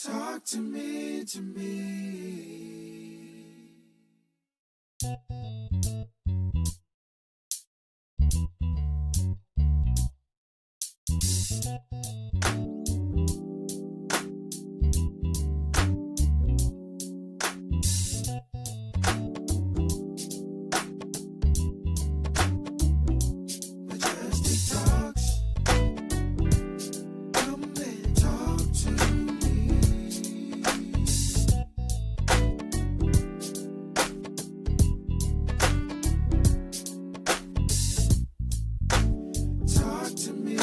Talk to me, Majestic talks. Come and talk to me. Talk to me,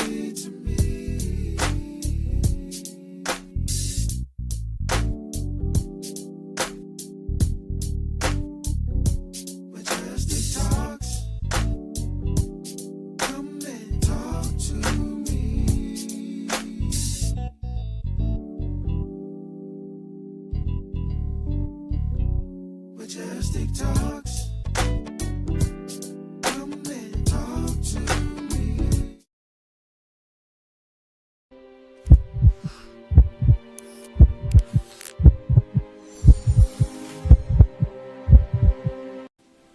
Majestic talks. Come and talk to me. Majestic talks. Come and talk to me.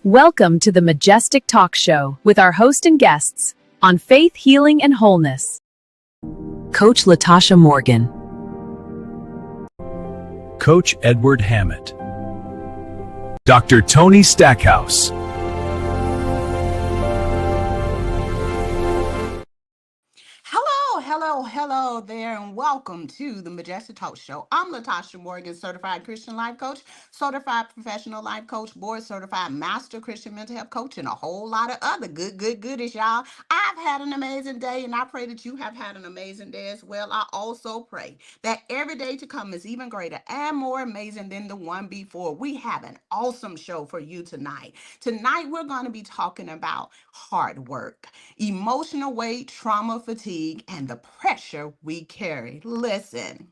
Welcome to the Majestic Talk Show with our host and guests on faith, healing, and wholeness. Coach Latasha Morgan, Coach Edward Hammett, Dr. Toni Stackhouse, Hello there, and welcome to the Majestic Talk Show. I'm Latasha Morgan, certified Christian life coach, certified professional life coach, board certified master Christian mental health coach, and a whole lot of other goodies, y'all. I've had an amazing day, and I pray that you have had an amazing day as well. I also pray that every day to come is even greater and more amazing than the one before. We have an awesome show for you tonight. Tonight, we're going to be talking about hard work, emotional weight, trauma, fatigue, and the pressure we carry. Listen,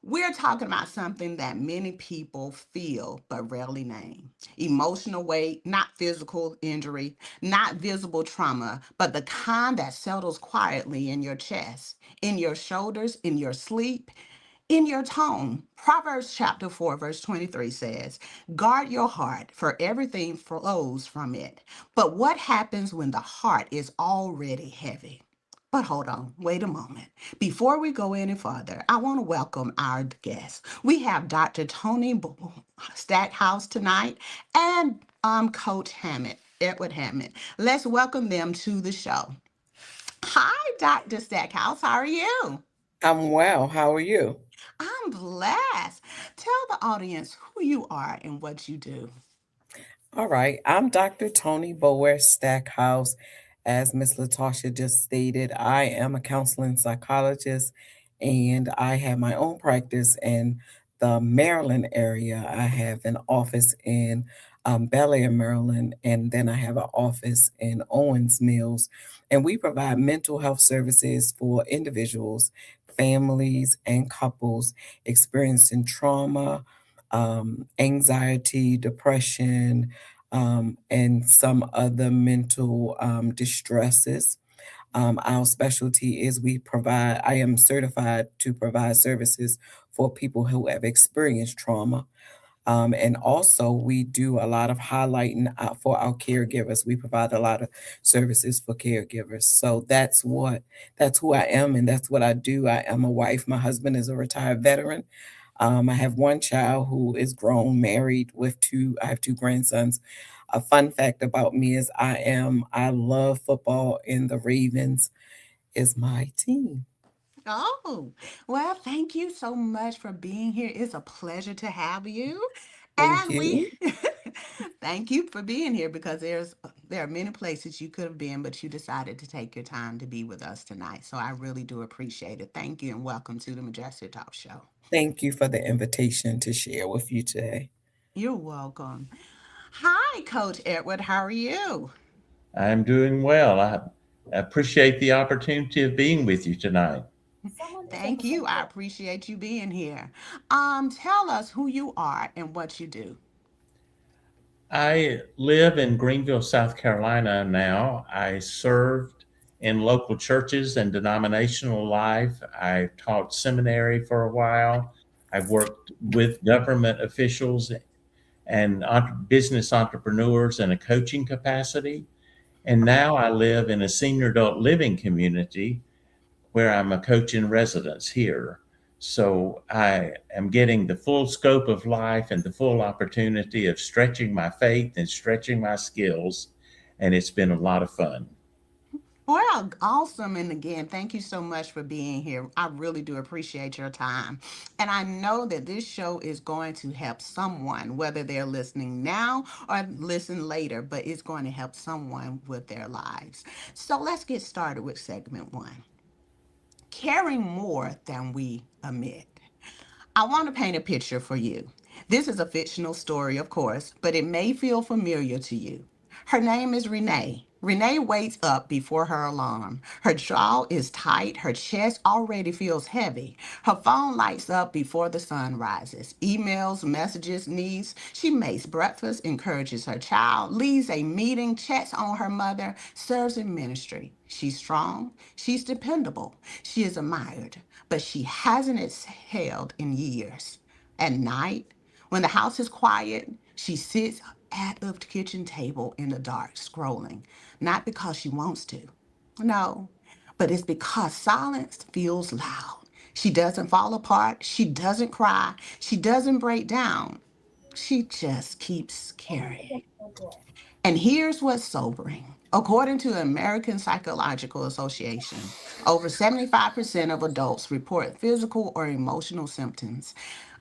we're talking about something that many people feel but rarely name. Emotional weight, not physical injury, not visible trauma, but the kind that settles quietly in your chest, in your shoulders, in your sleep, in your tone. Proverbs chapter 4, verse 23 says, guard your heart, for everything flows from it. But what happens when the heart is already heavy? But hold on, wait a moment. Before we go any further, I want to welcome our guests. We have Dr. Toni Stackhouse tonight and Coach Hammett, Edward Hammett. Let's welcome them to the show. Hi, Dr. Stackhouse. How are you? I'm well. How are you? I'm blessed. Tell the audience who you are and what you do. All right. I'm Dr. Toni Boulware Stackhouse. As Miss Latasha just stated, I am a counseling psychologist and I have my own practice in the Maryland area. I have an office in Bel Air, Maryland, and then I have an office in Owens Mills. And we provide mental health services for individuals, families, and couples experiencing trauma, anxiety, depression, and some other mental distresses. Our specialty is I am certified to provide services for people who have experienced trauma. And also, we do a lot of highlighting for our caregivers. We provide a lot of services for caregivers. So that's who I am, and that's what I do. I am a wife. My husband is a retired veteran. I have one child who is grown, married with I have two grandsons. A fun fact about me is I love football, and the Ravens is my team. Oh, well, thank you so much for being here. It's a pleasure to have you. Thank And we you. thank you for being here because there are many places you could have been, but you decided to take your time to be with us tonight. So I really do appreciate it. Thank you and welcome to the Majestic Talk Show. Thank you for the invitation to share with you today. You're welcome. Hi, Coach Edward. How are you? I'm doing well. I appreciate the opportunity of being with you tonight. Thank you. I appreciate you being here. Tell us who you are and what you do. I live in Greenville, South Carolina now. I served in local churches and denominational life. I taught seminary for a while. I've worked with government officials and business entrepreneurs in a coaching capacity. And now I live in a senior adult living community where I'm a coach in residence here. So I am getting the full scope of life and the full opportunity of stretching my faith and stretching my skills. And it's been a lot of fun. Well, awesome. And again, thank you so much for being here. I really do appreciate your time. And I know that this show is going to help someone, whether they're listening now or listen later, but it's going to help someone with their lives. So let's get started with segment one, caring more than we admit. I want to paint a picture for you. This is a fictional story, of course, but it may feel familiar to you. Her name is Renee. Renee wakes up before her alarm. Her jaw is tight. Her chest already feels heavy. Her phone lights up before the sun rises. Emails, messages, needs. She makes breakfast, encourages her child, leads a meeting, checks on her mother, serves in ministry. She's strong. She's dependable. She is admired, but she hasn't exhaled in years. At night, when the house is quiet, she sits at the kitchen table in the dark, scrolling, not because she wants to. No, but it's because silence feels loud. She doesn't fall apart. She doesn't cry. She doesn't break down. She just keeps carrying. And here's what's sobering. According to the American Psychological Association, over 75% of adults report physical or emotional symptoms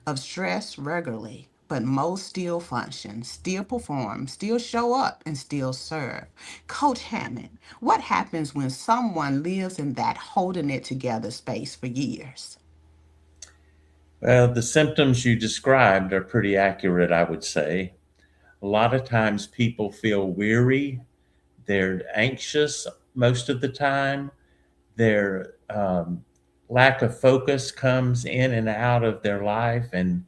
of stress regularly, but most still function, still perform, still show up, and still serve. Coach Hammett, what happens when someone lives in that holding it together space for years? Well, the symptoms you described are pretty accurate, I would say. A lot of times people feel weary, they're anxious most of the time, their lack of focus comes in and out of their life, and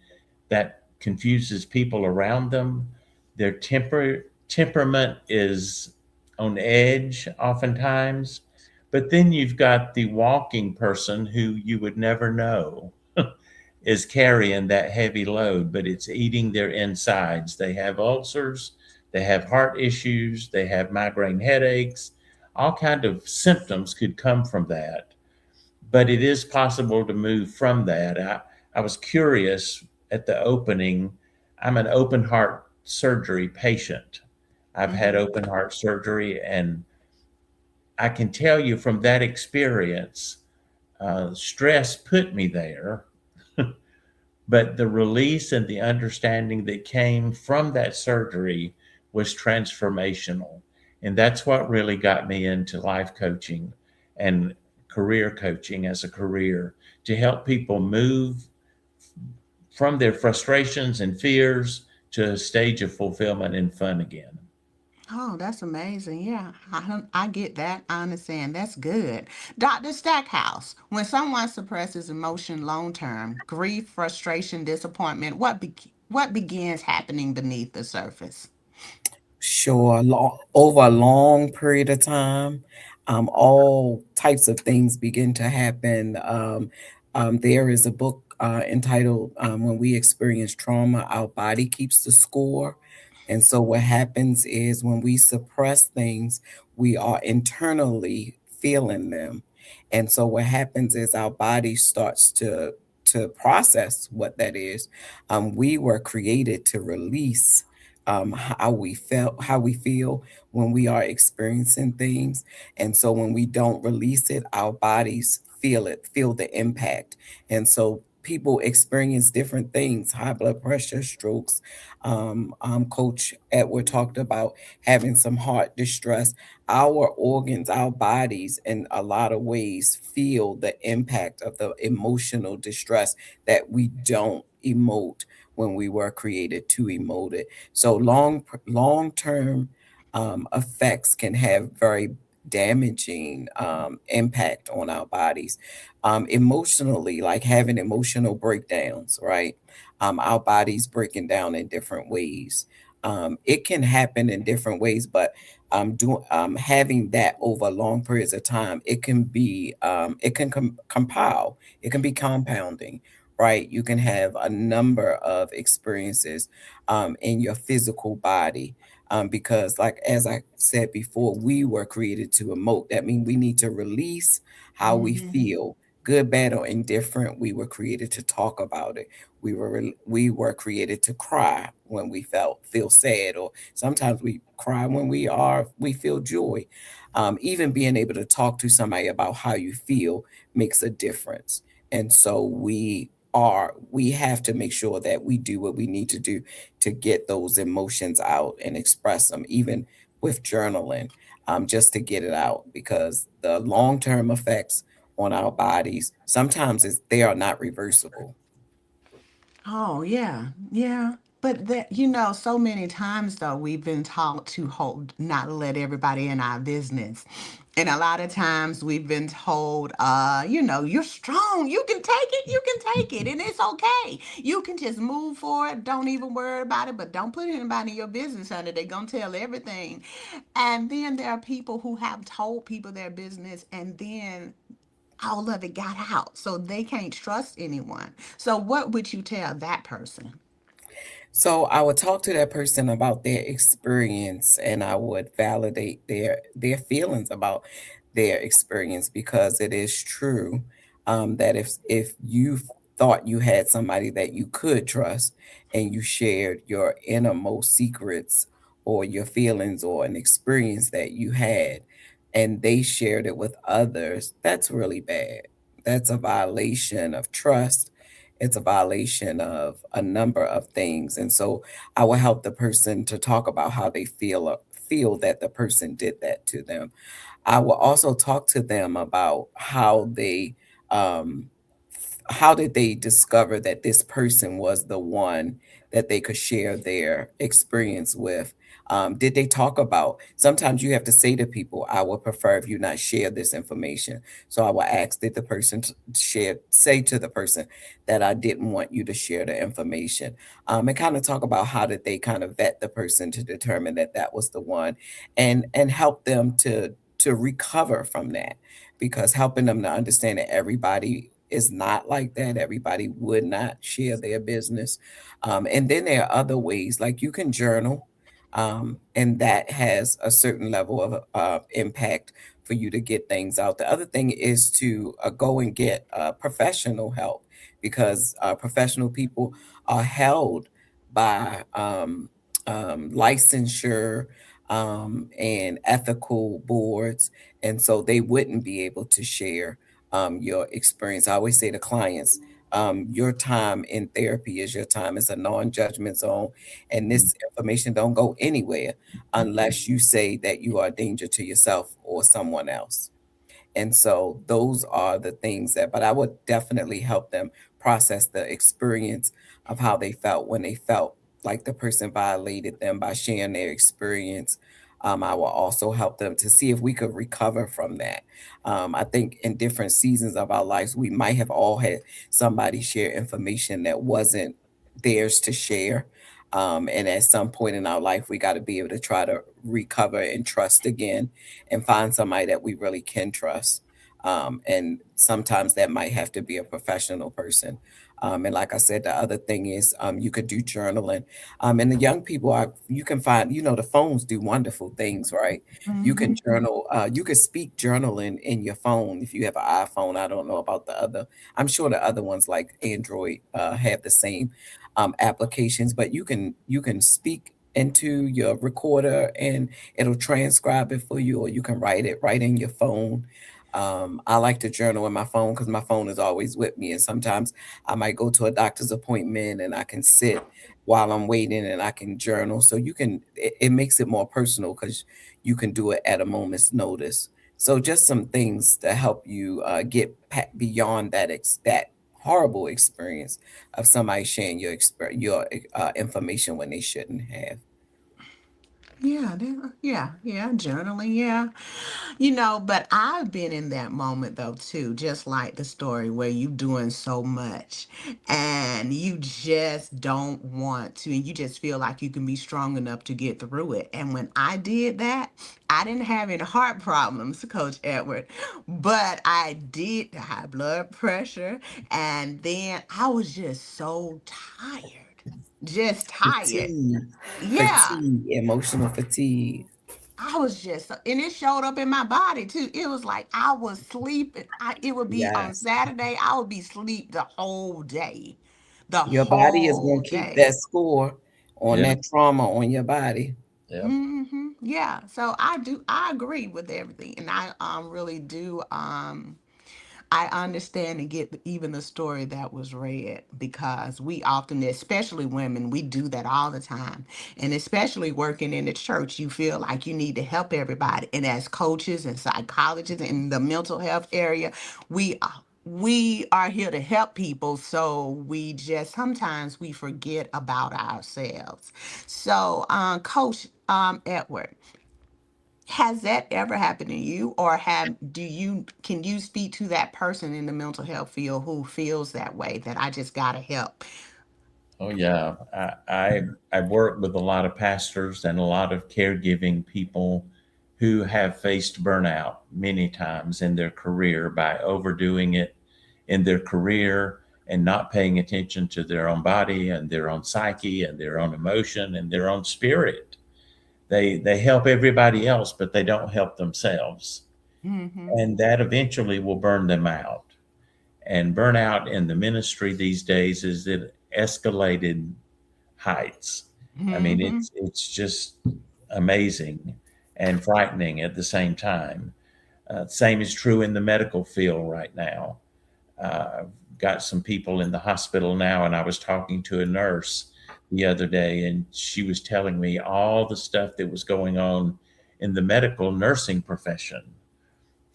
that confuses people around them. Their temperament is on edge oftentimes. But then you've got the walking person who you would never know is carrying that heavy load, but it's eating their insides. They have ulcers, they have heart issues, they have migraine headaches. All kind of symptoms could come from that, but it is possible to move from that. I was curious at the opening. I'm an open heart surgery patient. I've had Mhm. open heart surgery, and I can tell you from that experience, stress put me there, but the release and the understanding that came from that surgery was transformational. And that's what really got me into life coaching and career coaching as a career, to help people move from their frustrations and fears to a stage of fulfillment and fun again. Oh, that's amazing. Yeah, I get that. I understand. That's good. Dr. Stackhouse, when someone suppresses emotion long term, grief, frustration, disappointment, what begins happening beneath the surface? Sure, over a long period of time, all types of things begin to happen. There is a book entitled "When We Experience Trauma, Our Body Keeps the Score." And so, what happens is when we suppress things, we are internally feeling them. And so, what happens is our body starts to process what that is. We were created to release how we feel when we are experiencing things. And so when we don't release it, our bodies feel the impact. And so people experience different things: high blood pressure, strokes. Coach Edward talked about having some heart distress. Our organs, our bodies, in a lot of ways, feel the impact of the emotional distress that we don't emote when we were created to emote it. So long term effects can have very damaging impact on our bodies. Emotionally, like having emotional breakdowns, right? Our bodies breaking down in different ways. It can happen in different ways, but having that over long periods of time, it can compile, it can be compounding, right? You can have a number of experiences in your physical body. Because, like as I said before, we were created to emote. That means we need to release how we Hmm. feel, good, bad, or indifferent. We were created to talk about it. We were created to cry when we feel sad, or sometimes we cry when we feel joy. Even being able to talk to somebody about how you feel makes a difference. And so we have to make sure that we do what we need to do to get those emotions out and express them, even with journaling, just to get it out, because the long term effects on our bodies sometimes they are not reversible. Oh, yeah, yeah. But that, so many times though, we've been taught to hold, not let everybody in our business. And a lot of times we've been told, you're strong. You can take it. You can take it. And it's okay. You can just move forward. Don't even worry about it. But don't put anybody in your business, honey. They're going to tell everything. And then there are people who have told people their business, and then all of it got out. So they can't trust anyone. So what would you tell that person? So I would talk to that person about their experience, and I would validate their feelings about their experience, because it is true that if you thought you had somebody that you could trust, and you shared your innermost secrets or your feelings or an experience that you had, and they shared it with others, that's really bad. That's a violation of trust. It's a violation of a number of things. And so I will help the person to talk about how they feel that the person did that to them. I will also talk to them about um, how did they discover that this person was the one that they could share their experience with. Did they talk about, sometimes you have to say to people, I would prefer if you not share this information. So I will ask that the person say to the person that I didn't want you to share the information. And kind of talk about how did they kind of vet the person to determine that that was the one, and help them to recover from that, because helping them to understand that everybody is not like that. Everybody would not share their business. And then there are other ways, like you can journal, and that has a certain level of impact for you to get things out. The other thing is to go and get professional help, because professional people are held by licensure and ethical boards, and so they wouldn't be able to share your experience. I always say to clients, your time in therapy is your time. It's a non-judgment zone, and this information don't go anywhere unless you say that you are a danger to yourself or someone else. And so those are the things that, but I would definitely help them process the experience of how they felt when they felt like the person violated them by sharing their experience. I will also help them to see if we could recover from that. I think in different seasons of our lives, we might have all had somebody share information that wasn't theirs to share. And at some point in our life, we got to be able to try to recover and trust again, and find somebody that we really can trust. And sometimes that might have to be a professional person. And like I said, the other thing is you could do journaling. And the young people are, you can find, the phones do wonderful things, right? You can Hmm. journal, you could speak journaling in your phone if you have an iPhone. I don't know about the other. I'm sure the other ones like Android have the same applications, but you can speak into your recorder and it'll transcribe it for you, or you can write it right in your phone. I like to journal in my phone because my phone is always with me, and sometimes I might go to a doctor's appointment and I can sit while I'm waiting and I can journal. So it makes it more personal because you can do it at a moment's notice. So just some things to help you get beyond that horrible experience of somebody sharing your information when they shouldn't have. Yeah, yeah, yeah. Journaling, yeah. But I've been in that moment though too, just like the story where you doing so much and you just don't want to, and you just feel like you can be strong enough to get through it. And when I did that, I didn't have any heart problems, Coach Edward, but I did have blood pressure, and then I was just so tired. Just tired. Fatigue, Yeah. fatigue, emotional fatigue. I was just, and it showed up in my body too. It was like I was sleeping. It would be on Yes. Saturday, I would be asleep the whole day, the Your body is whole going to keep day. that score on Yeah. that trauma on your body. Yeah. Yeah. So I agree with everything, and I really do. I understand and get even the story that was read, because we often, especially women, we do that all the time. And especially working in the church, you feel like you need to help everybody. And as coaches and psychologists in the mental health area, we are here to help people. So we just sometimes we forget about ourselves. So, Coach Edward, has that ever happened to you, or have do you can you speak to that person in the mental health field who feels that way, that I just gotta help? Oh yeah. I work with a lot of pastors and a lot of caregiving people who have faced burnout many times in their career by overdoing it in their career and not paying attention to their own body and their own psyche and their own emotion and their own spirit. They help everybody else, but they don't help themselves. Mm-hmm. And that eventually will burn them out. And burnout in the ministry these days is at escalated heights. I mean, Mm-hmm. it's just amazing and frightening at the same time. Same is true in the medical field right now. I've got some people in the hospital now, and I was talking to a nurse the other day, and she was telling me all the stuff that was going on in the medical nursing profession,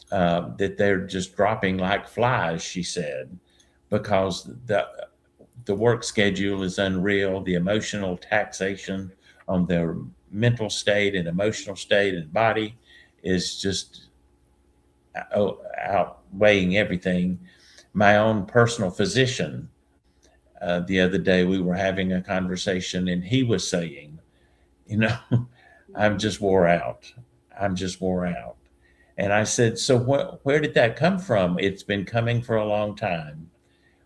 that they're just dropping like flies, she said, because the work schedule is unreal. The emotional taxation on their mental state and emotional state and body is just outweighing everything. My own personal physician, the other day, we were having a conversation, and he was saying, you know, I'm just wore out. I'm just wore out. And I said, so where did that come from? It's been coming for a long time.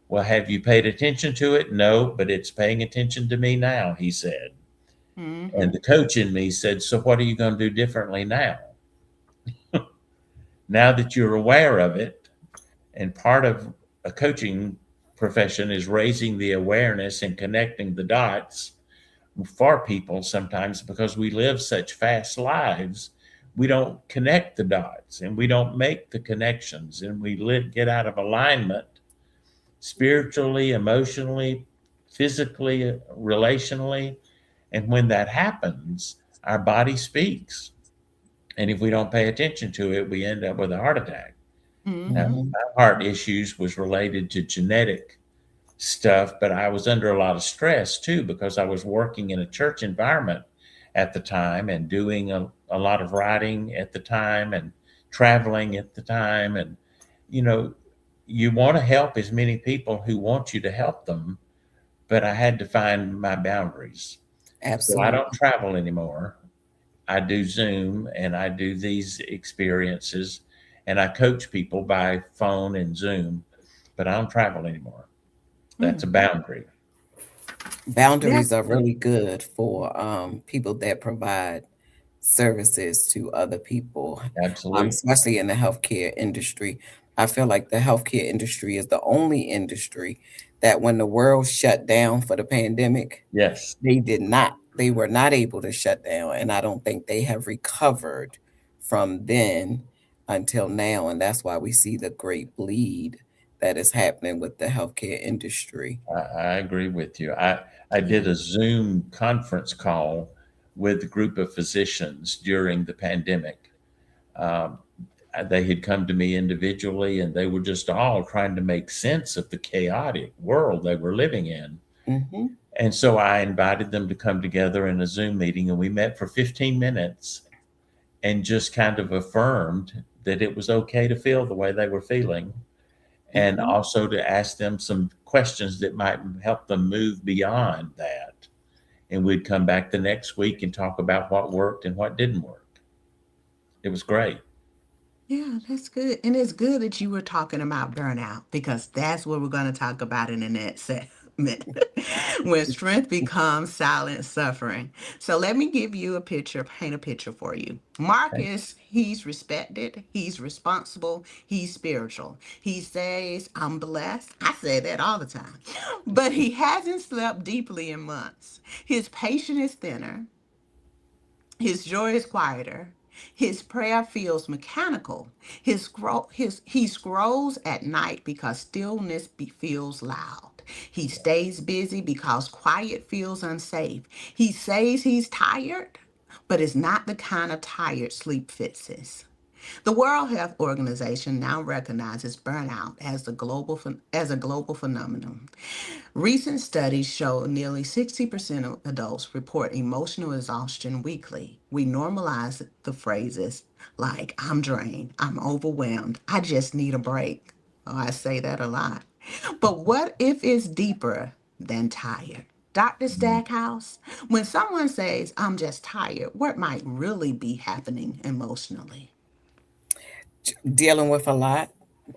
Well, have you paid attention to it? No, but it's paying attention to me now, he said. And Mm-hmm. the coach in me said, so what are you going to do differently now? Now that you're aware of it, and part of a coaching profession is raising the awareness and connecting the dots for people sometimes, because we live such fast lives, we don't connect the dots and we don't make the connections, and we get out of alignment spiritually, emotionally, physically, relationally. And when that happens, our body speaks. And if we don't pay attention to it, we end up with a heart attack. Now, Mm-hmm. Mhm. my heart issues was related to genetic stuff, but I was under a lot of stress too, because I was working in a church environment at the time and doing a lot of writing at the time and traveling at the time. And, you know, you want to help as many people who want you to help them, but I had to find my boundaries. So I don't Absolutely. travel anymore. I do Zoom and I do these experiences, and I coach people by phone and Zoom, but I don't travel anymore. That's a Mm-hmm. boundary. Boundaries That's are good. really good for people that provide services to other people, Absolutely. especially in the healthcare industry. I feel like the healthcare industry is the only industry that when the world shut down for the pandemic, Yes. they were not able to shut down. And I don't think they have recovered from then until now. And that's why we see the great bleed that is happening with the healthcare industry. I agree with you. I Yeah. did a Zoom conference call with a group of physicians during the pandemic. Um, they had come to me individually, and they were just all trying to make sense of the chaotic world they were living in. Hmm. And so I invited them to come together in a Zoom meeting, and we met for 15 minutes and just kind of affirmed that it was okay to feel the way they were feeling, and Mhm. also to ask them some questions that might help them move beyond that. And we'd come back the next week and talk about what worked and what didn't work. It was great. Yeah, that's good. And it's good that you were talking about burnout because that's what we're going to talk about in the next segment when strength becomes silent suffering. So let me give you a picture, paint a picture for you. Okay. Marcus, he's respected, he's responsible, he's spiritual. He says, I'm blessed. I say that all the time. But he hasn't slept deeply in months. His patience is thinner. His joy is quieter. His prayer feels mechanical. He scrolls at night because feels loud. He stays busy because quiet feels unsafe. He says he's tired, but it's not the kind of tired sleep fixes. The World Health Organization now recognizes burnout as a global phenomenon. Recent studies show nearly 60% of adults report emotional exhaustion weekly. We normalize the phrases like, I'm drained, I'm overwhelmed, I just need a break. Oh, I say that a lot. But what if it's deeper than tired? Dr. Stackhouse, when someone says, I'm just tired, what might really be happening emotionally? Dealing with a lot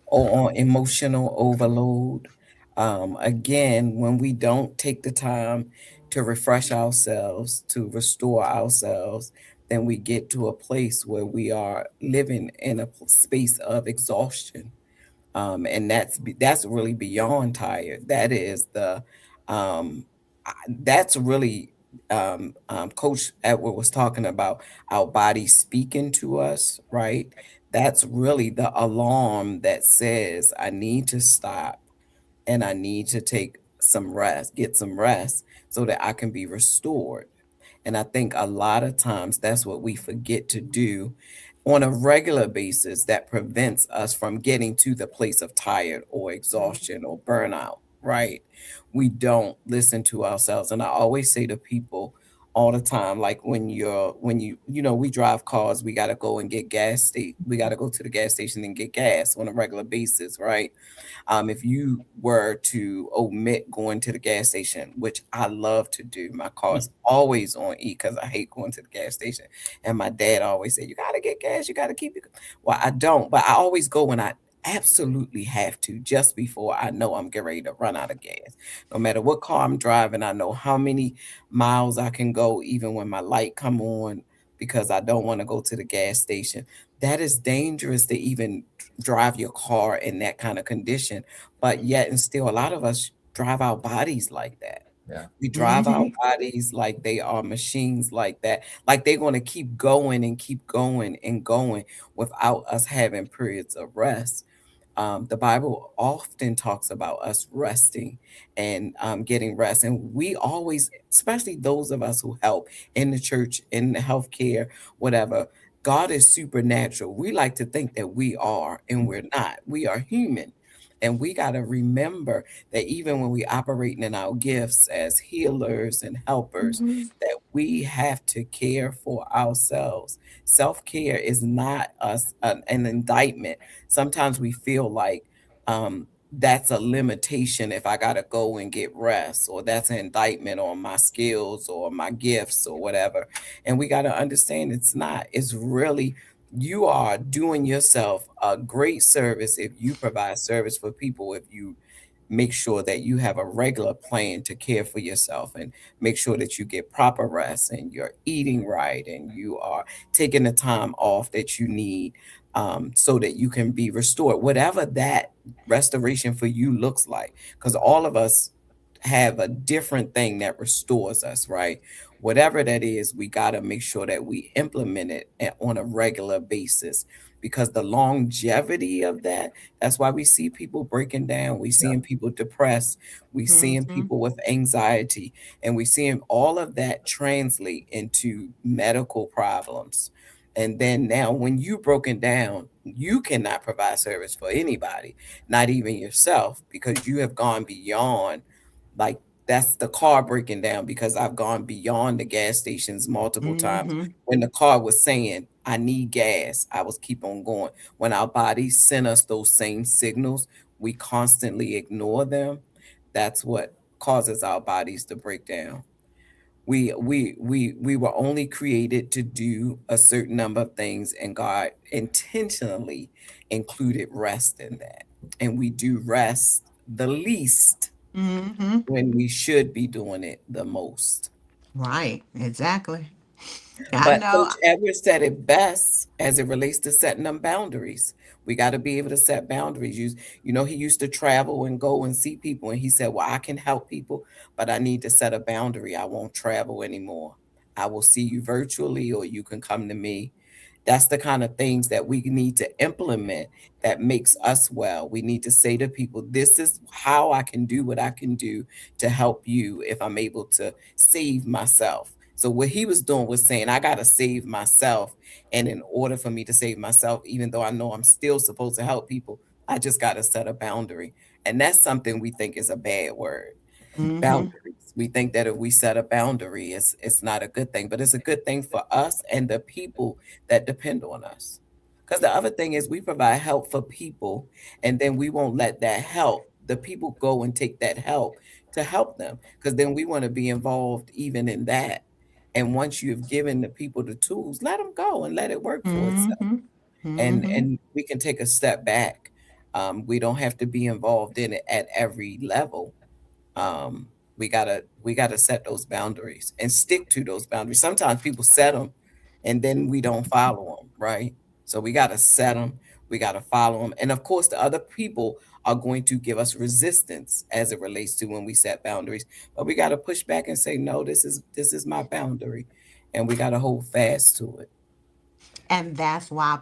or on emotional overload. Again, when we don't take the time to refresh ourselves, to restore ourselves, then we get to a place where we are living in a space of exhaustion. And that's really beyond tired. That is that's really Coach Edward was talking about our body speaking to us, right? That's really the alarm that says I need to stop and I need to take some rest, get some rest so that I can be restored. And I think a lot of times that's what we forget to do on a regular basis that prevents us from getting to the place of tired or exhaustion or burnout, right? We don't listen to ourselves. And I always say to people all the time, like we drive cars, we got to go and get we got to go to the gas station and get gas on a regular basis, right? If you were to omit going to the gas station, which I love to do, my car is always on E because I hate going to the gas station. And my dad always said, you got to get gas, you got to keep it. Well, I don't, but I always go when I absolutely have to, just before I know I'm getting ready to run out of gas. No matter what car I'm driving, I know how many miles I can go, even when my light come on, because I don't want to go to the gas station. That is dangerous to even drive your car in that kind of condition. But yet, and still, a lot of us drive our bodies like that. Yeah. We drive our Mhm. bodies like they are machines like that, like they're going to keep going and keep going and going without us having periods of rest. The Bible often talks about us resting and getting rest. And we always, especially those of us who help in the church, in the healthcare, whatever, God is supernatural. We like to think that we are, and we're not. We are human. And we got to remember that even when we operating in our gifts as healers and helpers, Mhm. that we have to care for ourselves. Self-care is not an indictment. Sometimes we feel like that's a limitation if I got to go and get rest, or that's an indictment on my skills or my gifts or whatever. And we got to understand it's not. It's really, you are doing yourself a great service if you provide service for people, if you make sure that you have a regular plan to care for yourself and make sure that you get proper rest and you're eating right and you are taking the time off that you need, so that you can be restored, whatever that restoration for you looks like. Because all of us have a different thing that restores us, right? Whatever that is, we got to make sure that we implement it on a regular basis, because the longevity of that, that's why we see people breaking down. We Yeah. seeing people depressed. We seeing Mhm. people with anxiety, and we seeing all of that translate into medical problems. And then now, when you broken down, you cannot provide service for anybody, not even yourself, because you have gone beyond, like, that's the car breaking down because I've gone beyond the gas stations multiple times Mhm. when the car was saying, I need gas. I was keep on going. When our bodies send us those same signals, we constantly ignore them. That's what causes our bodies to break down. We were only created to do a certain number of things, and God intentionally included rest in that. And we do rest the least Mm-hmm. when we should be doing it the most. Right. Exactly. I But know. Coach Edwards said it best as it relates to setting them boundaries. We got to be able to set boundaries. He used to travel and go and see people, and he said, "Well, I can help people, but I need to set a boundary. I won't travel anymore. I will see you virtually, or you can come to me." That's the kind of things that we need to implement that makes us well. We need to say to people, this is how I can do what I can do to help you if I'm able to save myself. So what he was doing was saying, I got to save myself. And in order for me to save myself, even though I know I'm still supposed to help people, I just got to set a boundary. And that's something we think is a bad word. Mm-hmm. Boundaries. We think that if we set a boundary, it's not a good thing, but it's a good thing for us and the people that depend on us. Because the other thing is we provide help for people, and then we won't let that help. The people go and take that help to help them, because then we want to be involved even in that. And once you've given the people the tools, let them go and let it work for itself. Mm-hmm. Mm-hmm. And we can take a step back. We don't have to be involved in it at every level. We gotta set those boundaries and stick to those boundaries. Sometimes people set them and then we don't follow them, right? So we gotta set them, we gotta follow them, and of course the other people are going to give us resistance as it relates to when we set boundaries, but we gotta push back and say, no, this is my boundary, and we gotta hold fast to it. And that's why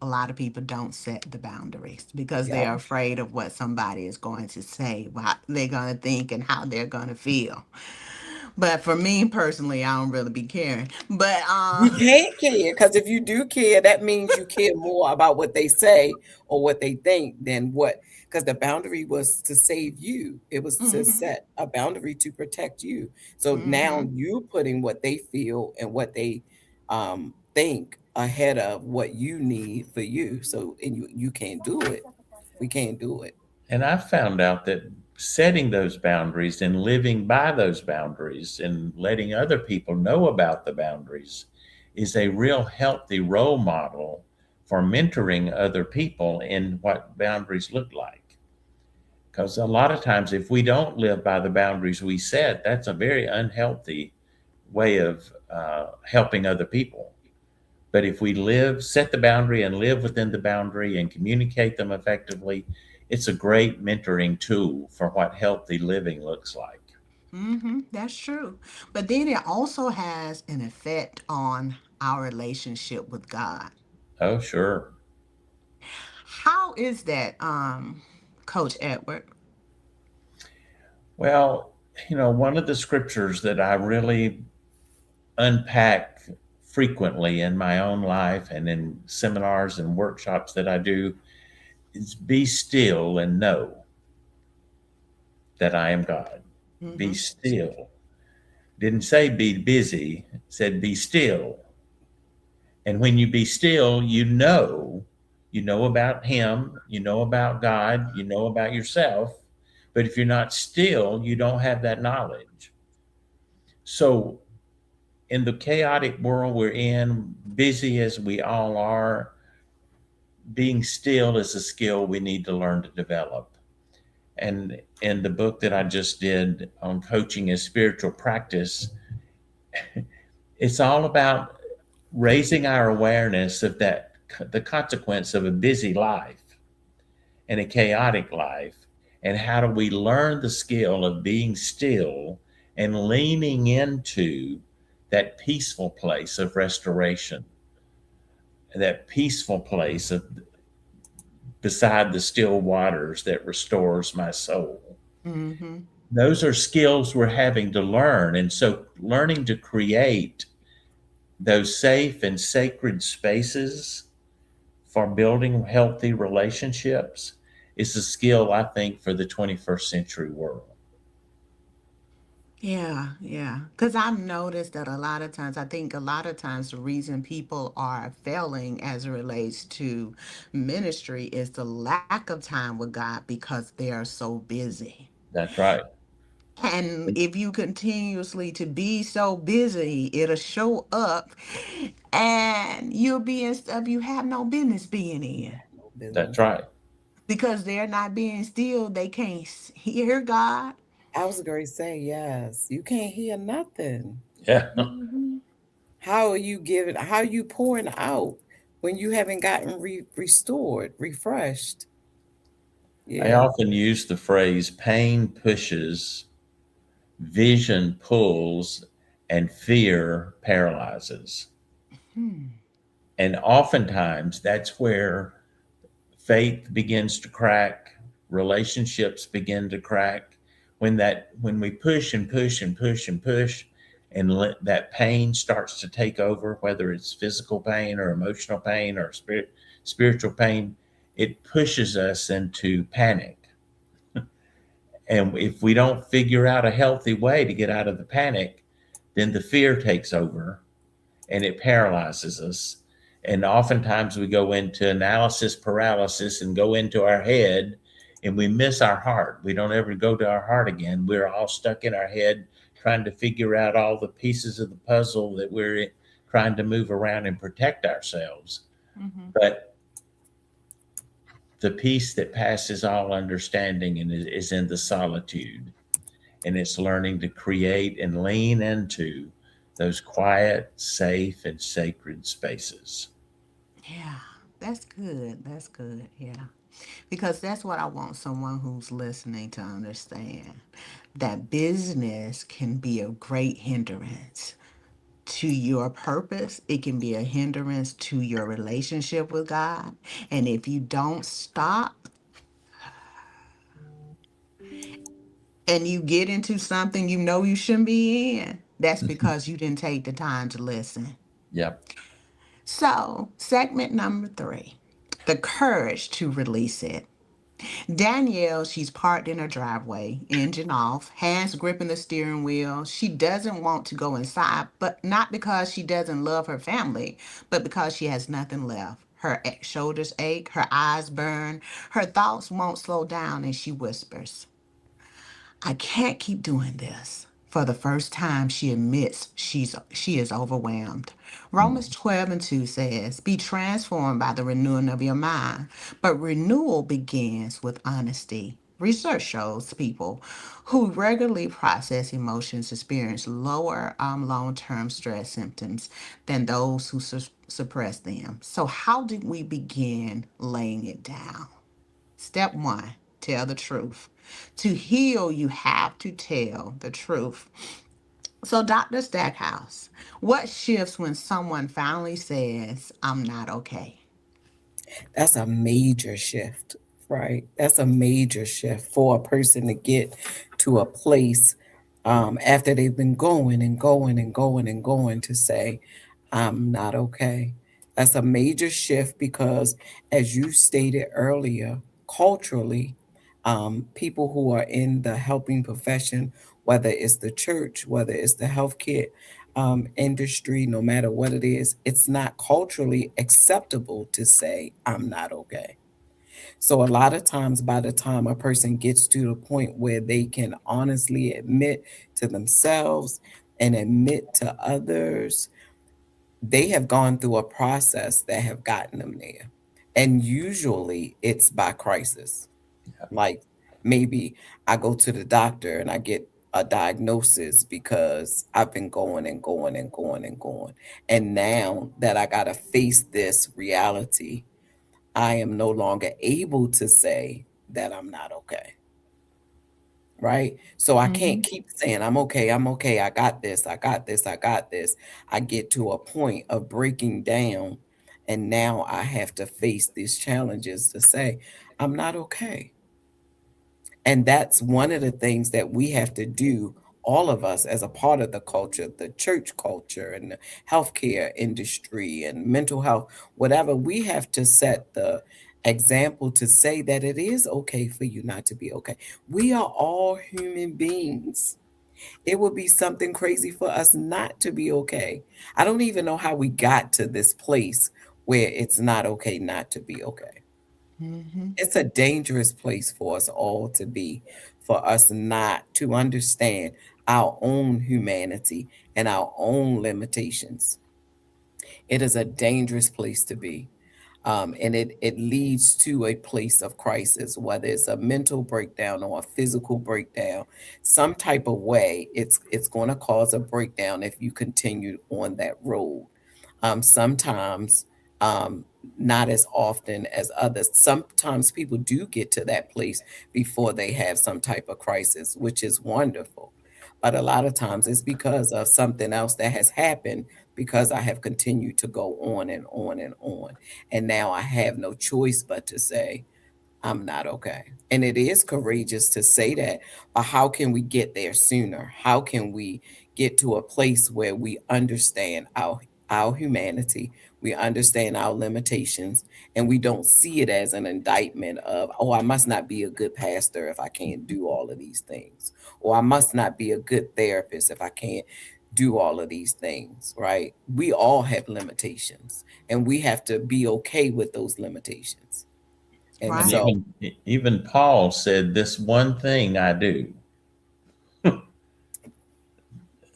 a lot of people don't set the boundaries because Yeah. they're afraid of what somebody is going to say, what they're going to think, and how they're going to feel. But for me personally, I don't really be caring. But You can't care, because if you do care, that means you care more about what they say or what they think than what, because the boundary was to save you. It was to hmm set a boundary to protect you. So now hmm you're putting what they feel and what they think ahead of what you need for you. So and you can't do it. We can't do it. And I've found out that setting those boundaries and living by those boundaries and letting other people know about the boundaries is a real healthy role model for mentoring other people in what boundaries look like. Because a lot of times, if we don't live by the boundaries we set, that's a very unhealthy way of helping other people. But if we set the boundary and live within the boundary and communicate them effectively, it's a great mentoring tool for what healthy living looks like. That's true. But then it also has an effect on our relationship with God. Oh, sure. How is that, Coach Edward? Well, one of the scriptures that I really unpack frequently in my own life and in seminars and workshops that I do is be still and know that I am God. Be Mm-hmm. still. Didn't say be busy, it said be still. And when you be still, you know about Him, you know about God, you know about yourself. But if you're not still, you don't have that knowledge. So, in the chaotic world we're in, busy as we all are, being still is a skill we need to learn to develop. And in the book that I just did on coaching as spiritual practice, it's all about raising our awareness of that, the consequence of a busy life and a chaotic life, and how do we learn the skill of being still and leaning into that peaceful place of restoration, that peaceful place of beside the still waters that restores my soul. Mm-hmm. Those are skills we're having to learn. And so learning to create those safe and sacred spaces for building healthy relationships is a skill, I think, for the 21st century world. Yeah. Because I've noticed that a lot of times, I think a lot of times the reason people are failing as it relates to ministry is the lack of time with God because they are so busy. That's right. And if you continuously to be so busy, it'll show up and you'll be in stuff you have no business being in. No That's business. right. Because they're not being still, they can't hear God. I was going to say, yes, you can't hear nothing. Yeah. Mhm. How are you giving, how are you pouring out when you haven't gotten restored, refreshed? I Yeah, often use the phrase pain pushes, vision pulls, and fear paralyzes. Hmm. And oftentimes that's where faith begins to crack, relationships begin to crack. When we push and push and push and push, and that pain starts to take over, whether it's physical pain or emotional pain or spiritual pain, it pushes us into panic. And if we don't figure out a healthy way to get out of the panic, then the fear takes over and it paralyzes us. And oftentimes we go into analysis paralysis and go into our head and we miss our heart. We don't ever go to our heart again. We're all stuck in our head trying to figure out all the pieces of the puzzle that we're trying to move around and protect ourselves. Mhm. But the peace that passes all understanding and is in the solitude. And it's learning to create and lean into those quiet, safe, and sacred spaces. Yeah, that's good. That's good. Yeah. Because that's what I want someone who's listening to understand that business can be a great hindrance to your purpose. It can be a hindrance to your relationship with God. And if you don't stop and you get into something you know you shouldn't be in, that's because you didn't take the time to listen. Yep. So, segment number 3, the courage to release it. Danielle, she's parked in her driveway, engine off, hands gripping the steering wheel. She doesn't want to go inside, but not because she doesn't love her family, but because she has nothing left. Her shoulders ache, her eyes burn, her thoughts won't slow down, and she whispers, I can't keep doing this. For the first time, she admits she is overwhelmed. Romans Mm. 12:2 says, Be transformed by the renewing of your mind. But renewal begins with honesty. Research shows people who regularly process emotions experience lower long term stress symptoms than those who suppress them. So, how did we begin laying it down? Step 1, tell the truth. To heal, you have to tell the truth. So, Dr. Stackhouse, what shifts when someone finally says, I'm not okay? that's a major shift, right? That's a major shift for a person to get to a place after they've been going and going and going and going to say, I'm not okay. That's a major shift because, as you stated earlier, culturally, people who are in the helping profession, whether it's the church, whether it's the healthcare industry, no matter what it is, it's not culturally acceptable to say, I'm not okay. So, a lot of times, by the time a person gets to the point where they can honestly admit to themselves and admit to others, they have gone through a process that have gotten them there. And usually it's by crisis. Like maybe I go to the doctor and I get a diagnosis because I've been going and going and going and going. And now that I got to face this reality, I am no longer able to say that I'm not okay. Right? So I can't Mhm. keep saying, I'm okay, I got this, I got this, I got this. I get to a point of breaking down, and now I have to face these challenges to say, I'm not okay. And that's one of the things that we have to do, all of us, as a part of the culture, the church culture and the healthcare industry and mental health, whatever. We have to set the example to say that it is okay for you not to be okay. We are all human beings. It would be something crazy for us not to be okay. I don't even know how we got to this place where it's not okay not to be okay. Hmm. It's a dangerous place for us all to be, for us not to understand our own humanity and our own limitations. It is a dangerous place to be. And it leads to a place of crisis, whether it's a mental breakdown or a physical breakdown, some type of way, it's going to cause a breakdown if you continue on that road. Sometimes, um, not as often as others. Sometimes people do get to that place before they have some type of crisis, which is wonderful. But a lot of times it's because of something else that has happened because I have continued to go on and on and on. And now I have no choice but to say, I'm not okay. And it is courageous to say that, but how can we get there sooner? How can we get to a place where we understand our humanity, we understand our limitations, and we don't see it as an indictment of, oh, I must not be a good pastor if I can't do all of these things, or I must not be a good therapist if I can't do all of these things, right? We all have limitations, and we have to be okay with those limitations. And And Right. so even Paul said, "This one thing I do,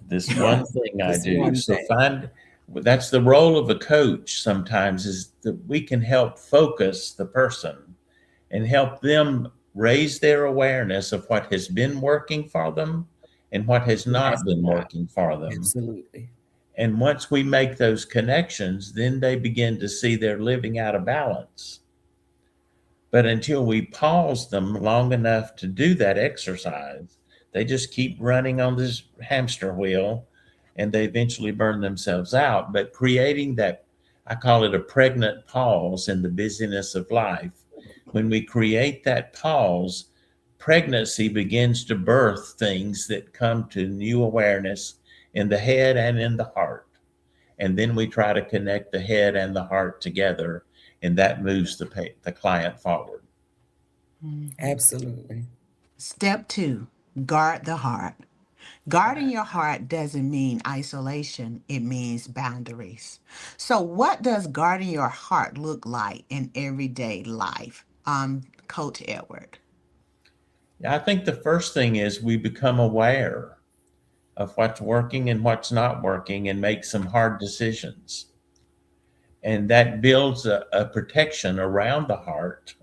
this one yes, thing I this do." one So thing. that's the role of a coach sometimes, is that we can help focus the person and help them raise their awareness of what has been working for them and what has Who has not been not? working for them. Absolutely. And once we make those connections, then they begin to see they're living out of balance. But until we pause them long enough to do that exercise, they just keep running on this hamster wheel and they eventually burn themselves out. But creating that, I call it a pregnant pause in the busyness of life. When we create that pause, pregnancy begins to birth things that come to new awareness in the head and in the heart. And then we try to connect the head and the heart together, and that moves the client forward. Hmm. Absolutely. Step two, guard the heart. Guarding your heart doesn't mean isolation, it means boundaries. So, what does guarding your heart look like in everyday life? Coach Edward. I think the first thing is we become aware of what's working and what's not working and make some hard decisions. And that builds a protection around the heart.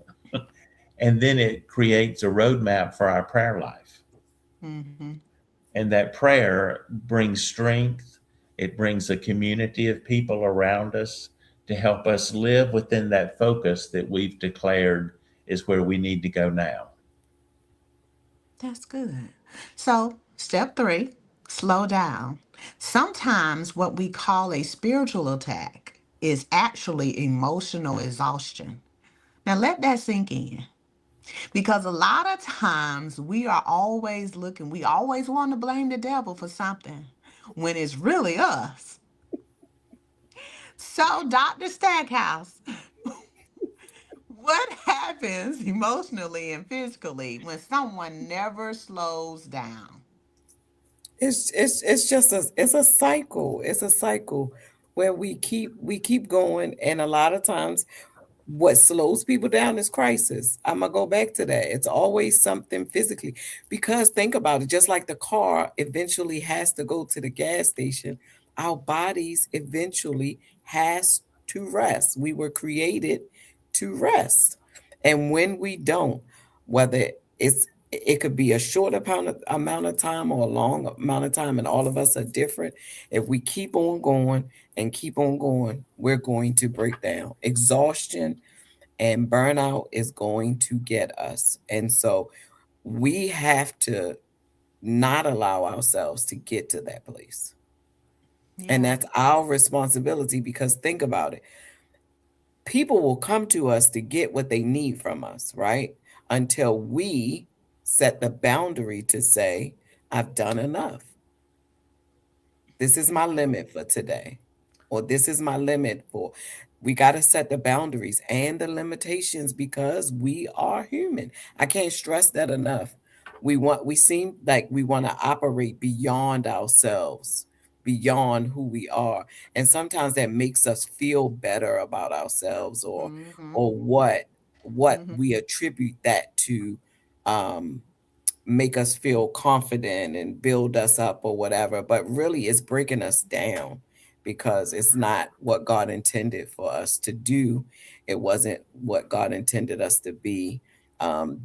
And then it creates a roadmap for our prayer life. Hmm. And that prayer brings strength, it brings a community of people around us to help us live within that focus that we've declared is where we need to go now. That's good. So, step three, slow down. Sometimes what we call a spiritual attack is actually emotional exhaustion. Now, let that sink in. Because a lot of times we are always looking, we always want to blame the devil for something when it's really us. So, Dr. Stackhouse, what happens emotionally and physically when someone never slows down? It's just a cycle. It's a cycle where we keep going, and a lot of times what slows people down is crisis. I'm gonna go back to that. It's always something physically. Because think about it, just like the car eventually has to go to the gas station, our bodies eventually has to rest. We were created to rest. And when we don't, whether it could be a short amount of time or a long amount of time, and all of us are different. If we keep on going and keep on going, we're going to break down. Exhaustion and burnout is going to get us. And so we have to not allow ourselves to get to that place. And Yeah. that's our responsibility, because think about it. People will come to us to get what they need from us, right? Until we set the boundary to say, I've done enough. This is my limit for today, or this is my limit for. We got to set the boundaries and the limitations because we are human. I can't stress that enough. we seem like we want to operate beyond ourselves, beyond who we are. And sometimes that makes us feel better about ourselves, Mm-hmm. or what Mm-hmm. we attribute that to, um make us feel confident and build us up or whatever, but really it's breaking us down because it's not what God intended for us to do. It wasn't what God intended us to be.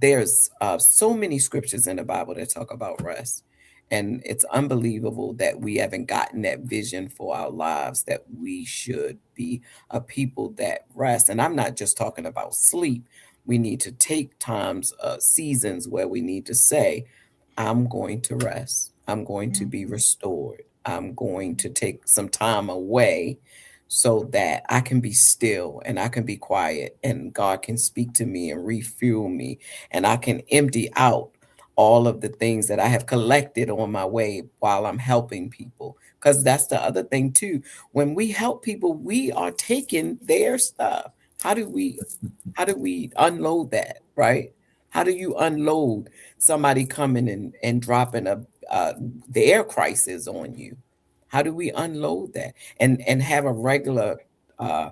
There's so many scriptures in the Bible that talk about rest. And it's unbelievable that we haven't gotten that vision for our lives, that we should be a people that rest. And I'm not just talking about sleep. We need to take times, seasons where we need to say, I'm going to rest. I'm going to be restored. I'm going to take some time away so that I can be still and I can be quiet and God can speak to me and refuel me and I can empty out all of the things that I have collected on my way while I'm helping people. Because that's the other thing too. When we help people, we are taking their stuff. How do we how do we unload that, right? How do you unload somebody coming and dropping their crisis on you? How do we unload that and have a regular uh,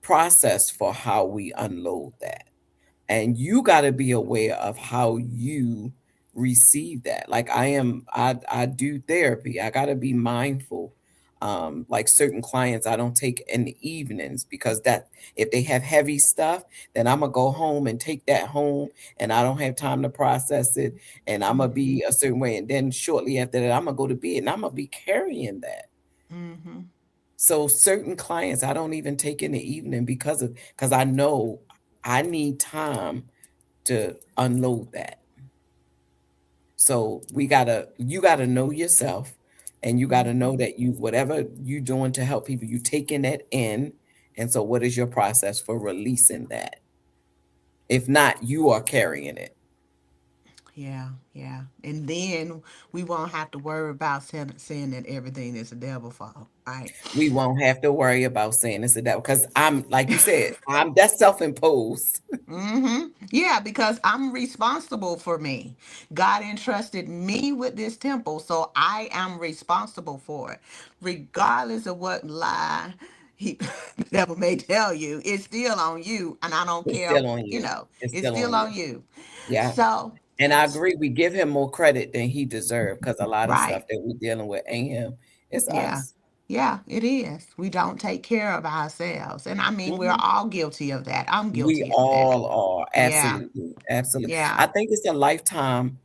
process for how we unload that? And you got to be aware of how you receive that. Like I do therapy. I got to be mindful. Like certain clients I don't take in the evenings because that if they have heavy stuff, then I'm gonna go home and take that home and I don't have time to process it and I'm gonna Mm-hmm. be a certain way. And then shortly after that, I'm gonna go to bed and I'm gonna be carrying that. Mm-hmm. So certain clients I don't even take in the evening because I know I need time to unload that. So you gotta know yourself and you gotta Mm-hmm. know that you whatever you doing to help people, you taking that in. And so what is your process for releasing that? If not, you are carrying it. Yeah, yeah. And then we won't have to worry about saying that everything is the devil's fault, right? We won't have to worry about saying this or that because I'm like you said, I'm that's self-imposed. Mm-hmm. Yeah, because I'm responsible for me. God entrusted me with this temple, so I am responsible for it. Regardless of what lie he the devil may tell you, it's still on you. And I don't It's care, still on you. It's it's still still on you. on you. Yeah. So, And I agree, we give him more credit than he deserved because a lot of stuff right. that we're dealing with ain't him. It's Yeah. us. Yeah, it is. We don't take care of ourselves. And I mean, we're Mhm. all guilty of that. I'm We guilty of that. all are. Yeah. Absolutely. Absolutely. Yeah. I think it's a lifetime.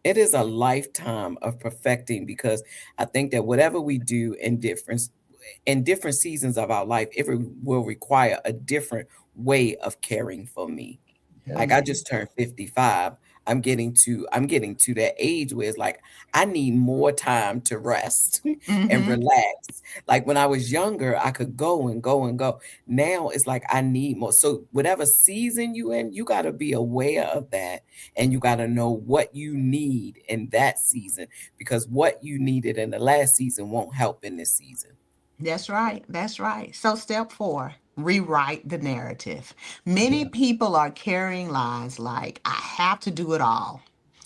It is a lifetime of perfecting because I think that whatever we do in different seasons of our life, will require a different way of caring for me. Like I Yes. Mm-hmm. just turned 55. I'm getting to that age where it's like I need more time to rest and Mm-hmm. relax. Like when I was younger, I could go and go and go. Now it's like I need more. So whatever season you in, you got to be aware of that and you got to know what you need in that season because what you needed in the last season won't help in this season. That's right. That's right. So, step 4, rewrite the narrative. Many Yeah. people are carrying lies like, I have to do it all.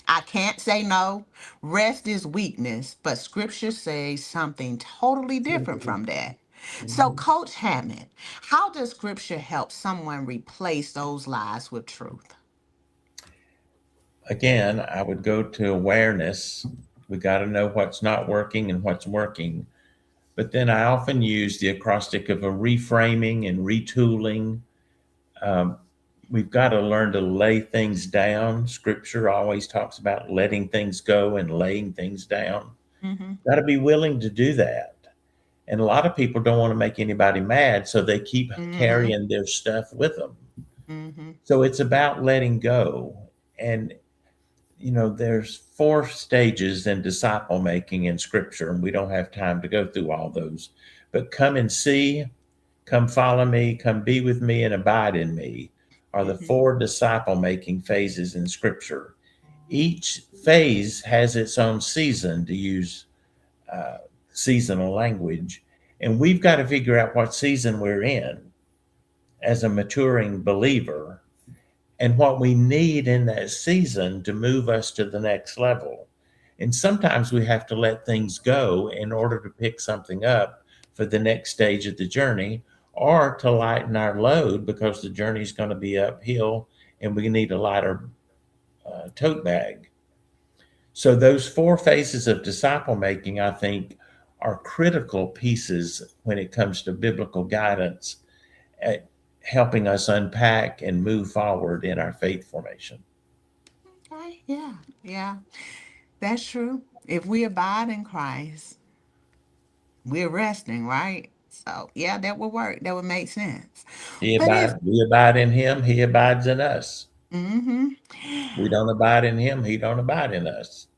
I can't say no. Rest is weakness, but scripture says something totally different Something. from that. So, Mhm. Coach Hammett, how does scripture help someone replace those lies with truth? Again, I would go to awareness. We got to know what's not working and what's working. But then I often use the acrostic of a reframing and retooling. Um, we've got to learn to lay things down. Scripture always talks about letting things go and laying things down. Mm-hmm. Got to be willing to do that. And a lot of people don't want to make anybody mad, so they keep Mm-hmm. carrying their stuff with them. Mm-hmm. So it's about letting go. And there's 4 stages in disciple making in scripture, and we don't have time to go through all those. But come and see, come follow me, come be with me, and abide in me are the Mm-hmm. 4 disciple making phases in scripture. Each phase has its own season, to use uh, seasonal language. And we've got to figure out what season we're in as a maturing believer and what we need in that season to move us to the next level. And sometimes we have to let things go in order to pick something up for the next stage of the journey, or to lighten our load because the journey is going to be uphill and we need a lighter tote bag. So, those four phases of disciple making, I think, are critical pieces when it comes to biblical guidance at helping us unpack and move forward in our faith formation. Okay, yeah, yeah, that's true. If we abide in Christ, we're resting, right? So, yeah, that would work. That would make sense. But if, We abide in him, he abides in us. mm-hmm, We don't abide in him, he don't abide in us.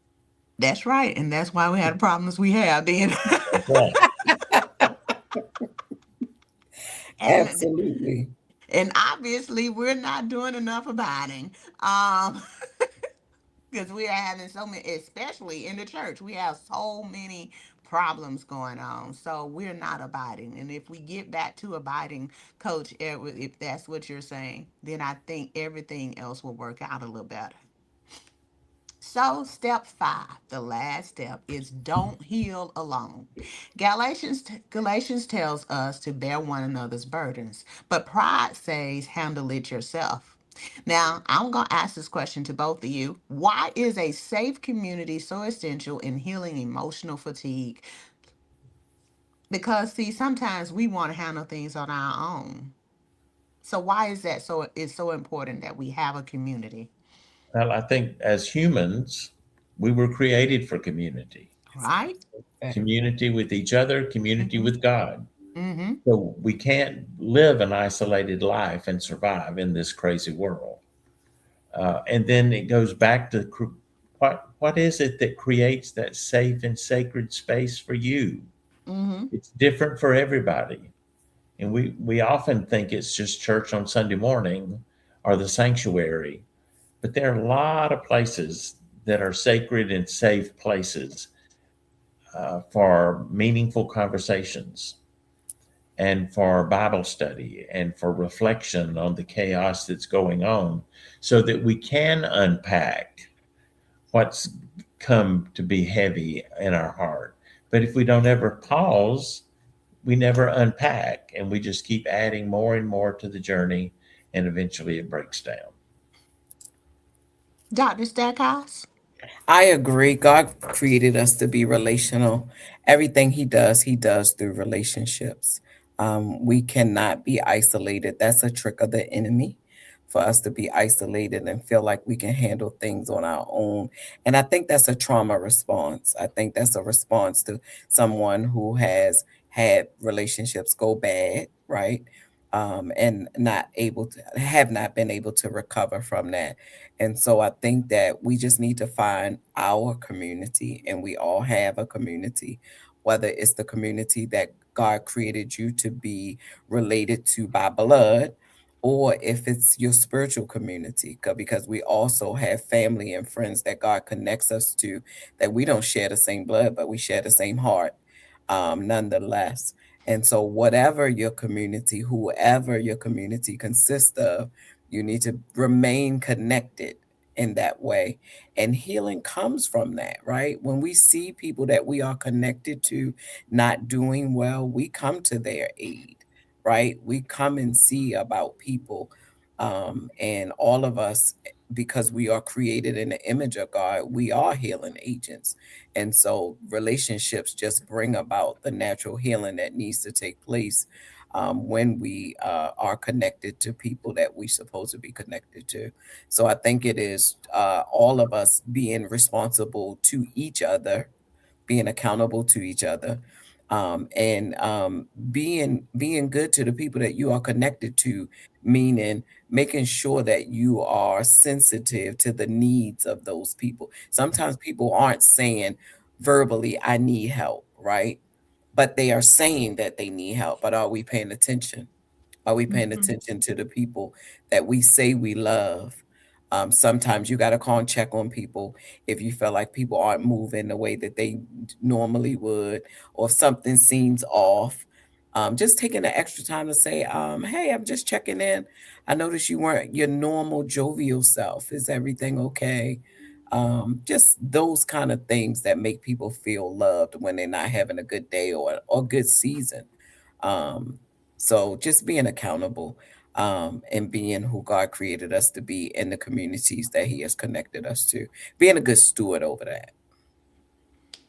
that's right. And that's why we had the problems we have then. That's right. and Absolutely. and obviously we're not doing enough abiding. Um, because we are having so many, especially in the church, we have so many problems going on. So we're not abiding. And if we get back to abiding, Coach Edward, if that's what you're saying, then I think everything else will work out a little better. So, step 5, the last step, is don't heal alone. Galatians tells us to bear one another's burdens, but pride says handle it yourself. Now, I'm going to ask this question to both of you. Why is a safe community so essential in healing emotional fatigue? Because see, sometimes we want to handle things on our own. So why is that so it's so important that we have a community, Well, I think as humans, we were created for community, right? community with each other, community Mhm. with God. Mhm. So we can't live an isolated life and survive in this crazy world. And then it goes back to what is it that creates that safe and sacred space for you? Mhm. It's different for everybody. And we often think it's just church on Sunday morning or the sanctuary, but there are a lot of places that are sacred and safe places for meaningful conversations and for Bible study and for reflection on the chaos that's going on so that we can unpack what's come to be heavy in our heart. But if we don't ever pause, we never unpack and we just keep adding more and more to the journey, and eventually it breaks down. Dr. Stackhouse? I agree. God created us to be relational. Everything he does through relationships. We cannot be isolated. That's a trick of the enemy for us to be isolated and feel like we can handle things on our own. And I think that's a trauma response. I think that's a response to someone who has had relationships go bad, right? And not able to have not been able to recover from that. And so I think that we just need to find our community, and we all have a community, whether it's the community that God created you to be related to by blood, or if it's your spiritual community, because we also have family and friends that God connects us to, that we don't share the same blood, but we share the same heart, nonetheless. And so, whatever your community, whoever your community consists of, you need to remain connected in that way. And healing comes from that, right? When we see people that we are connected to not doing well, we come to their aid, right? We come and see about people. And all of us, because we are created in the image of God, we are healing agents. And so relationships just bring about the natural healing that needs to take place when we are connected to people that we supposed to be connected to. So I think it is all of us being responsible to each other, being accountable to each other, and being good to the people that you are connected to, meaning making sure that you are sensitive to the needs of those people. Sometimes people aren't saying verbally, I need help, right? But they are saying that they need help. But are we paying attention? Are we paying Mhm. attention to the people that we say we love? Sometimes you got to call and check on people if you feel like people aren't moving the way that they normally would, or if something seems off. just taking the extra time to say, hey, I'm just checking in. I noticed you weren't your normal jovial self. Is everything okay? Just those kind of things that make people feel loved when they're not having a good day or good season. Um, so just being accountable, and being who God created us to be in the communities that He has connected us to, being a good steward over that.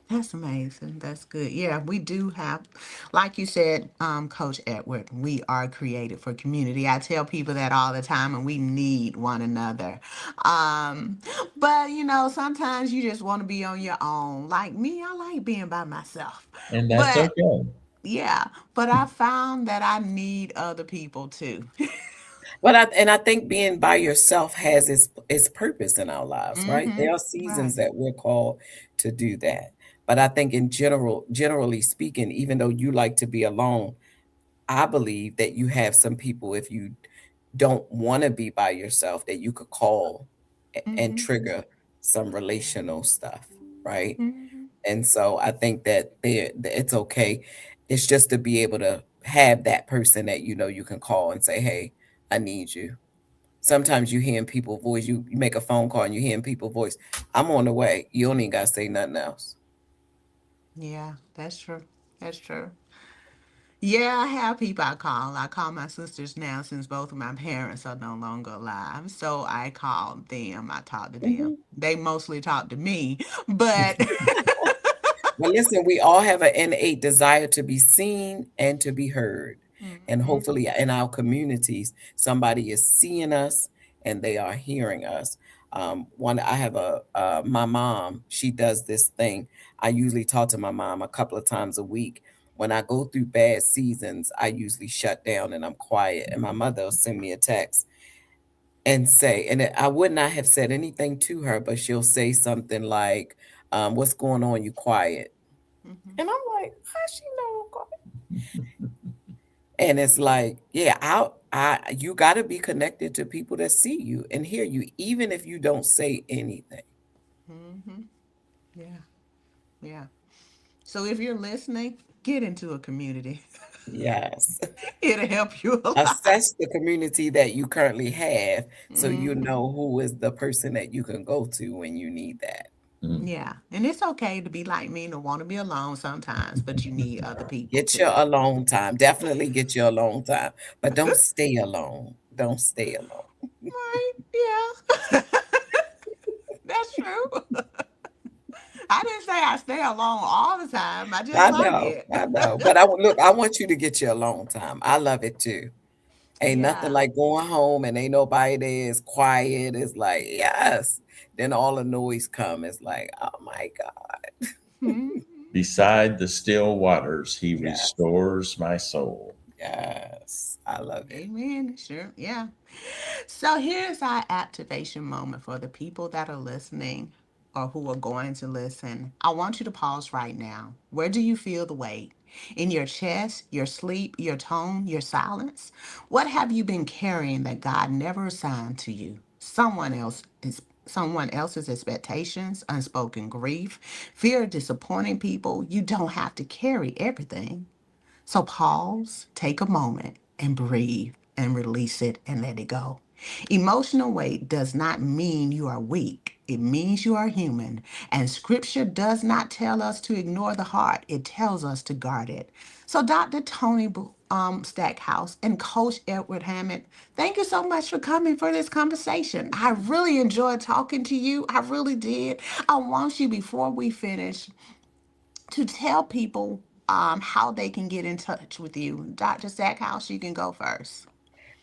That's amazing. That's good. Yeah, we do have, like you said, Coach Edward, we are created for community. I tell people that all the time, and we need one another. Um, but sometimes you just want to be on your own. Like me, I like being by myself. And that's But okay. yeah, but I found that I need other people too. And I think being by yourself has its purpose in our lives, right? Mm-hmm. There are Right. seasons that we're called to do that. But I think in generally speaking, even though you like to be alone, I believe that you have some people, if you don't want to be by yourself, that you could call and Mm-hmm. trigger some relational stuff, right? Mm-hmm. And so I think that it's okay. It's just to be able to have that person that you can call and say, "Hey, I need you." Sometimes you hearing people voice. You make a phone call and you hearing people voice. I'm on the way. You don't even gotta say nothing else. Yeah, that's true. That's true. Yeah, I have people I call. I call my sisters now since both of my parents are no longer alive. So I call them. I talk to them. Mhm. They mostly talk to me, but But listen, we all have an innate desire to be seen and to be heard. And Mhm, hopefully, in our communities, somebody is seeing us and they are hearing us. I have my mom, she does this thing. I usually talk to my mom a couple of times a week. When I go through bad seasons, I usually shut down and I'm quiet. And my mother will send me a text and say, I would not have said anything to her, but she'll say something like, what's going on? You quiet. mhm. And I'm like, how she know I'm quiet? And it's like, yeah, you got to be connected to people that see you and hear you, even if you don't say anything. Mhm. Yeah, yeah. So if you're listening, get into a community. Yes. It'll help you a lot. Assess the community that you currently have so you Mhm. know who is the person that you can go to when you need that. Mm. Yeah, and it's okay to be like me and to want to be alone sometimes, but you need other people Get your too. alone time. Definitely get your alone time, but don't stay alone. Don't stay alone. Right? Yeah. That's true. I didn't say I stay alone all the time. I just like it. I know. But look, I want you to get your alone time. I love it too. Ain't nothing Yeah. like going home and ain't nobody there. It's quiet. It's like, yes. Then all the noise come. It's like, oh my God. Mhm. Beside the still waters, he Yes. restores my soul. Yes. I love it. Amen. Sure. Yeah. So here's our activation moment for the people that are listening or who are going to listen. I want you to pause right now. Where do you feel the weight? In your chest, your sleep, your tone, your silence? What have you been carrying that God never assigned to you? Someone else's expectations, unspoken grief, fear of disappointing people. You don't have to carry everything. So pause, take a moment, and breathe and release it and let it go. Emotional weight does not mean you are weak. It means you are human. And scripture does not tell us to ignore the heart, it tells us to guard it. So, Dr. Stackhouse and Coach Edward Hammett, thank you so much for coming for this conversation. I really enjoyed talking to you. I really did. I want you, before we finish, to tell people how they can get in touch with you. Dr. Stackhouse, you can go first.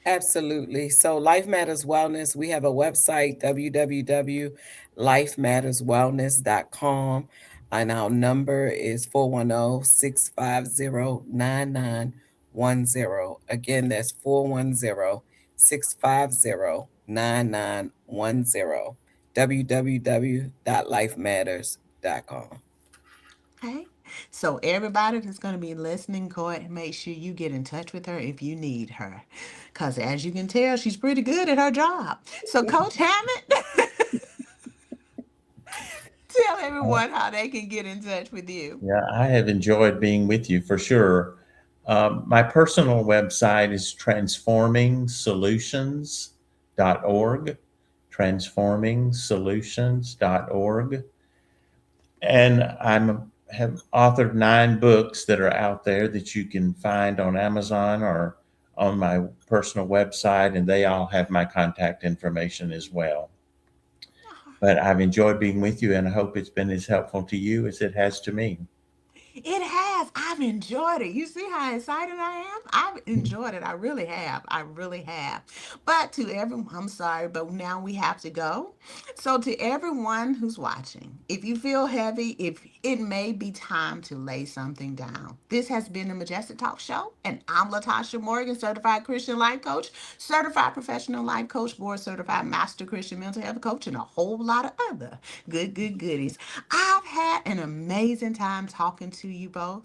Absolutely. So Life Matters Wellness, we have a website, www.lifematterswellness.com. And our number is 410-650-9910. Again, that's 410-650-9910. www.lifematters.com. Okay. So everybody that's going to be listening, go ahead and make sure you get in touch with her if you need her. Because as you can tell, she's pretty good at her job. So, Coach Hammett, tell everyone how they can get in touch with you. Yeah, I have enjoyed being with you for sure. My personal website is transformingsolutions.org, transformingsolutions.org. And have authored 9 books that are out there that you can find on Amazon or on my personal website, and they all have my contact information as well. But I've enjoyed being with you, and I hope it's been as helpful to you as it has to me. It has. I've enjoyed it. You see how excited I am? I've enjoyed it. I really have. I really have. But to everyone, I'm sorry, but now we have to go. So to everyone who's watching, if you feel heavy, if it may be time to lay something down. This has been the Majestic Talk Show, and I'm Latasha Morgan, certified Christian life coach, certified professional life coach, board certified master Christian mental health coach, and a whole lot of other good goodies. I've had an amazing time talking to you both,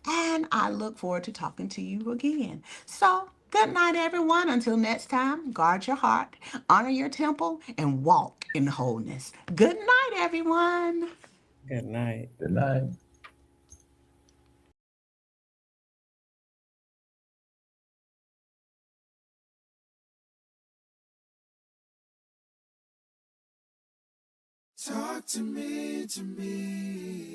and I look forward to talking to you again. So, good night, everyone. Until next time, guard your heart, honor your temple, and walk in wholeness. Good night, everyone. Good night. Good night. Talk to me, to me.